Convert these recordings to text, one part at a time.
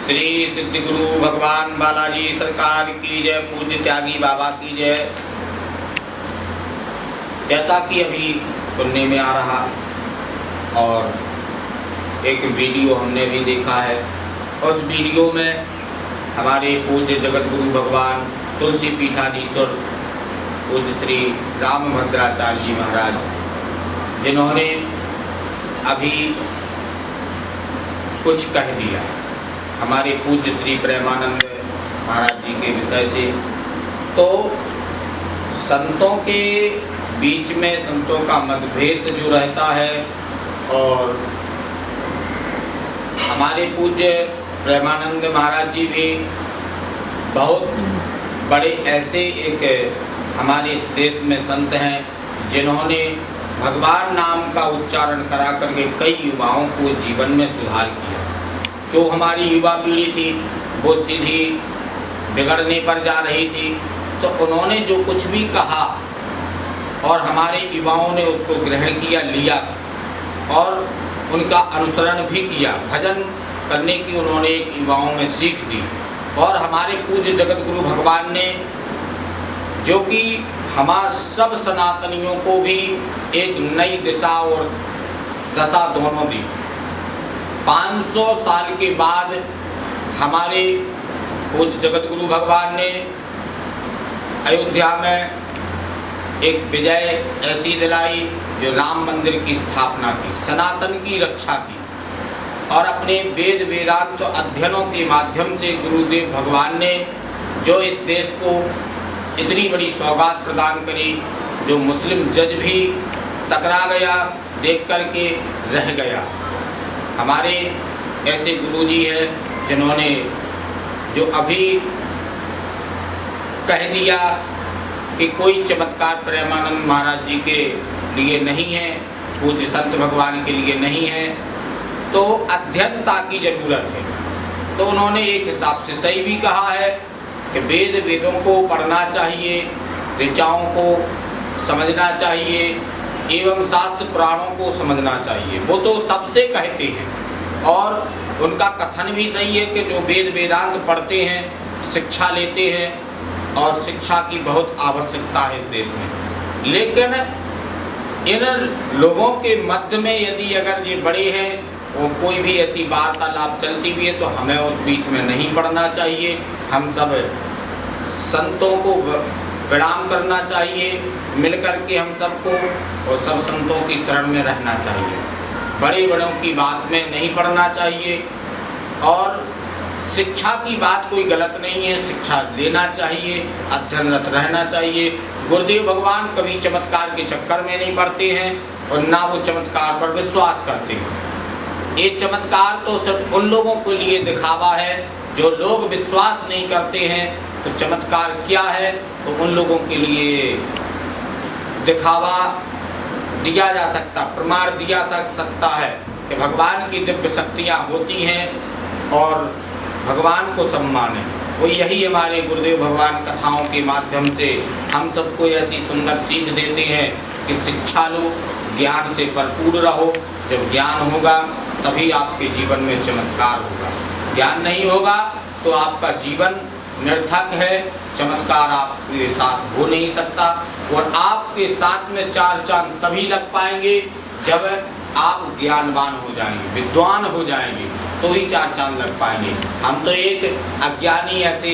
श्री सिद्ध गुरु भगवान बालाजी सरकार की जय। पूज्य त्यागी बाबा की जय। जैसा कि अभी सुनने में आ रहा और एक वीडियो हमने भी देखा है, उस वीडियो में हमारे पूज्य जगत गुरु भगवान तुलसी पीठाधीश्वर पूज्य श्री रामभद्राचार्य जी महाराज, जिन्होंने अभी कुछ कह दिया हमारे पूज्य श्री प्रेमानंद महाराज जी के विषय से, तो संतों के बीच में संतों का मतभेद जो रहता है और हमारे पूज्य प्रेमानंद महाराज जी भी बहुत बड़े ऐसे एक हमारे इस देश में संत हैं जिन्होंने भगवान नाम का उच्चारण करा करके कई युवाओं को जीवन में सुधार किया। जो हमारी युवा पीढ़ी थी वो सीधी बिगड़ने पर जा रही थी, तो उन्होंने जो कुछ भी कहा और हमारे युवाओं ने उसको ग्रहण किया, लिया और उनका अनुसरण भी किया। भजन करने की उन्होंने एक युवाओं में सीख दी और हमारे पूज्य जगत गुरु भगवान ने, जो कि हमारे सब सनातनियों को भी एक नई दिशा और दशा दोनों दी। 500 साल के बाद हमारे पूज्य जगत गुरु भगवान ने अयोध्या में एक विजय ऐसी दिलाई जो राम मंदिर की स्थापना की, सनातन की रक्षा की और अपने वेद वेदांत अध्ययनों के माध्यम से गुरुदेव भगवान ने जो इस देश को इतनी बड़ी सौगात प्रदान करी, जो मुस्लिम जज भी टकरा गया, देख करके रह गया। हमारे ऐसे गुरुजी हैं जिन्होंने जो अभी कह दिया कि कोई चमत्कार प्रेमानंद महाराज जी के लिए नहीं है, पूज्य संत भगवान के लिए नहीं है, तो अध्ययनता की जरूरत है। तो उन्होंने एक हिसाब से सही भी कहा है कि वेदों को पढ़ना चाहिए, ऋचाओं को समझना चाहिए एवं शास्त्र पुराणों को समझना चाहिए। वो तो सबसे कहते हैं और उनका कथन भी सही है कि जो वेद वेदांत पढ़ते हैं, शिक्षा लेते हैं और शिक्षा की बहुत आवश्यकता है इस देश में। लेकिन इन लोगों के मध्य में यदि अगर ये बड़े हैं और कोई भी ऐसी वार्तालाप चलती भी है तो हमें उस बीच में नहीं पढ़ना चाहिए। हम सब संतों को प्रणाम करना चाहिए, मिलकर के हम सबको, और सब संतों की शरण में रहना चाहिए। बड़े बड़ों की बात में नहीं पढ़ना चाहिए और शिक्षा की बात कोई गलत नहीं है, शिक्षा लेना चाहिए, अध्ययनरत रहना चाहिए। गुरुदेव भगवान कभी चमत्कार के चक्कर में नहीं पड़ते हैं और ना वो चमत्कार पर विश्वास करते हैं। ये चमत्कार तो सिर्फ उन लोगों के लिए दिखावा है जो लोग विश्वास नहीं करते हैं। तो चमत्कार क्या है, तो उन लोगों के लिए दिखावा दिया जा सकता, प्रमाण दिया जा सकता है कि भगवान की दिव्य शक्तियाँ होती हैं और भगवान को सम्मान है। वो यही हमारे गुरुदेव भगवान कथाओं के माध्यम से हम सबको ऐसी सुंदर सीख देते हैं कि शिक्षा लो, ज्ञान से भरपूर रहो। जब ज्ञान होगा तभी आपके जीवन में चमत्कार होगा। ज्ञान नहीं होगा तो आपका जीवन निरर्थक है, चमत्कार आपके साथ हो नहीं सकता। और आपके साथ में चार चांद तभी लग पाएंगे जब आप ज्ञानवान हो जाएंगे, विद्वान हो जाएंगे, तो ही चार चांद लग पाएंगे। हम तो एक अज्ञानी ऐसे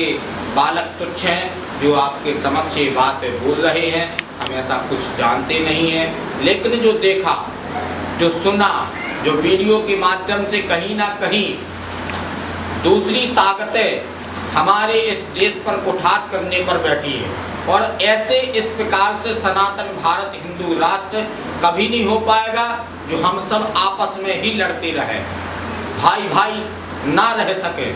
बालक तुच्छ हैं जो आपके समक्ष ये बात बोल रहे हैं, हम ऐसा कुछ जानते नहीं हैं। लेकिन जो देखा, जो सुना, जो वीडियो के माध्यम से कहीं ना कहीं दूसरी ताकतें हमारे इस देश पर कुठात करने पर बैठी है और ऐसे इस प्रकार से सनातन भारत हिंदू राष्ट्र कभी नहीं हो पाएगा जो हम सब आपस में ही लड़ते रहें, भाई भाई ना रह सके,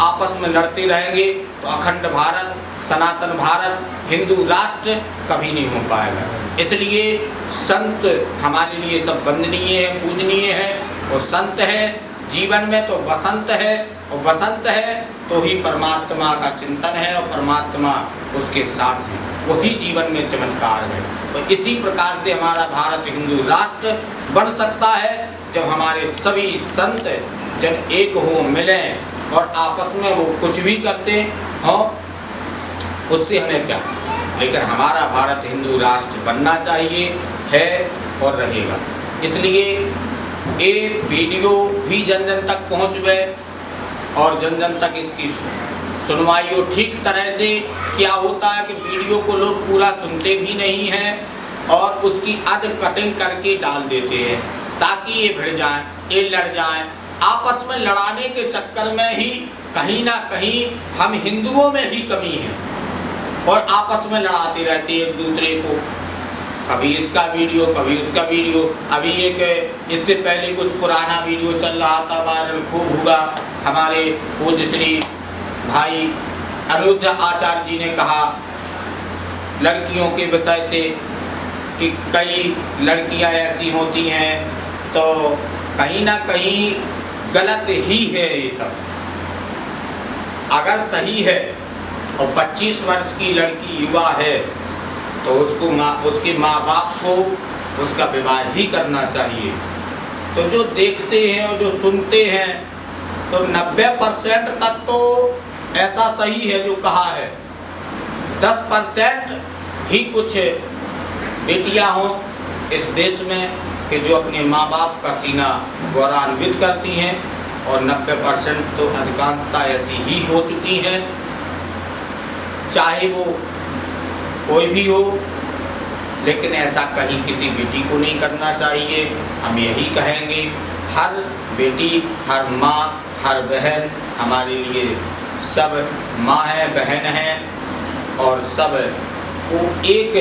आपस में लड़ते रहेंगे तो अखंड भारत, सनातन भारत, हिंदू राष्ट्र कभी नहीं हो पाएगा। इसलिए संत हमारे लिए सब वंदनीय है, पूजनीय है। और संत है जीवन में तो बसंत है, और बसंत है तो ही परमात्मा का चिंतन है और परमात्मा उसके साथ है, वही जीवन में चमत्कार है। तो इसी प्रकार से हमारा भारत हिंदू राष्ट्र बन सकता है जब हमारे सभी संत जन एक हो, मिलें और आपस में वो कुछ भी करते हों, उससे हमें क्या। लेकिन हमारा भारत हिंदू राष्ट्र बनना चाहिए, है और रहेगा। इसलिए ये वीडियो भी जन जन तक पहुँच गए और जन जन तक इसकी सुनवाई हो ठीक तरह से। क्या होता है कि वीडियो को लोग पूरा सुनते भी नहीं हैं और उसकी अध कटिंग करके डाल देते हैं ताकि ये भिड़ जाएं, ये लड़ जाएं। आपस में लड़ाने के चक्कर में ही कहीं ना कहीं हम हिंदुओं में ही कमी है और आपस में लड़ाते रहते एक दूसरे को, कभी इसका वीडियो कभी उसका वीडियो। अभी एक इससे पहले कुछ पुराना वीडियो चल रहा था, वायरल खूब हुआ। हमारे पूज्य श्री भाई अनिरुद्ध आचार्य जी ने कहा लड़कियों के विषय से कि कई लड़कियां ऐसी होती हैं, तो कहीं ना कहीं गलत ही है ये सब। अगर सही है और 25 वर्ष की लड़की युवा है तो उसके माँ बाप को उसका विवाह ही करना चाहिए। तो जो देखते हैं और जो सुनते हैं तो 90% तक तो ऐसा सही है जो कहा है। 10% ही कुछ बेटियां हों इस देश में कि जो अपने माँ बाप का सीना गौरवान्वित करती हैं और 90% तो अधिकांशता ऐसी ही हो चुकी हैं, चाहे वो कोई भी हो। लेकिन ऐसा कहीं किसी बेटी को नहीं करना चाहिए। हम यही कहेंगे, हर बेटी, हर माँ, हर बहन हमारे लिए सब माँ है, बहन है और सब को एक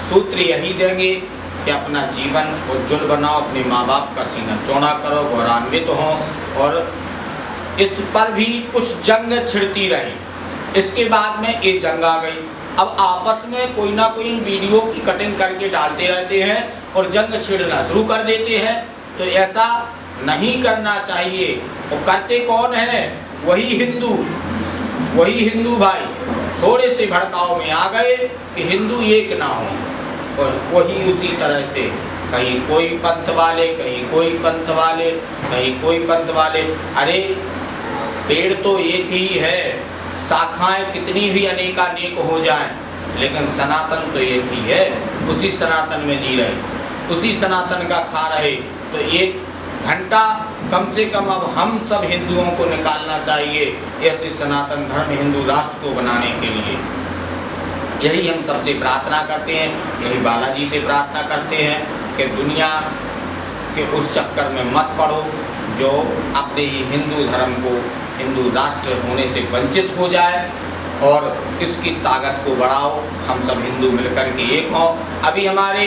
सूत्र यही देंगे कि अपना जीवन उज्जवल बनाओ, अपने माँ बाप का सीना चौड़ा करो, गौरवान्वित हो। और इस पर भी कुछ जंग छिड़ती रही, इसके बाद में ये जंग आ गई। अब आपस में कोई ना कोई वीडियो की कटिंग करके डालते रहते हैं और जंग छिड़ना शुरू कर देते हैं। तो ऐसा नहीं करना चाहिए। और करते कौन है? वही हिंदू भाई थोड़े से भड़काव में आ गए कि हिंदू एक ना हो, और वही उसी तरह से कहीं कोई पंथ वाले, कहीं कोई पंथ वाले, कहीं कोई पंथ वाले। अरे पेड़ तो एक ही है, शाखाएं कितनी भी अनेकानेक हो जाएं, लेकिन सनातन तो एक ही है। उसी सनातन में जी रहे, उसी सनातन का खा रहे। तो 1 घंटा कम से कम अब हम सब हिंदुओं को निकालना चाहिए ऐसे सनातन धर्म हिंदू राष्ट्र को बनाने के लिए। यही हम सबसे प्रार्थना करते हैं, यही बालाजी से प्रार्थना करते हैं कि दुनिया के उस चक्कर में मत पड़ो जो अपने ही हिंदू धर्म को, हिंदू राष्ट्र होने से वंचित हो जाए, और इसकी ताकत को बढ़ाओ। हम सब हिंदू मिलकर के एक हों। अभी हमारे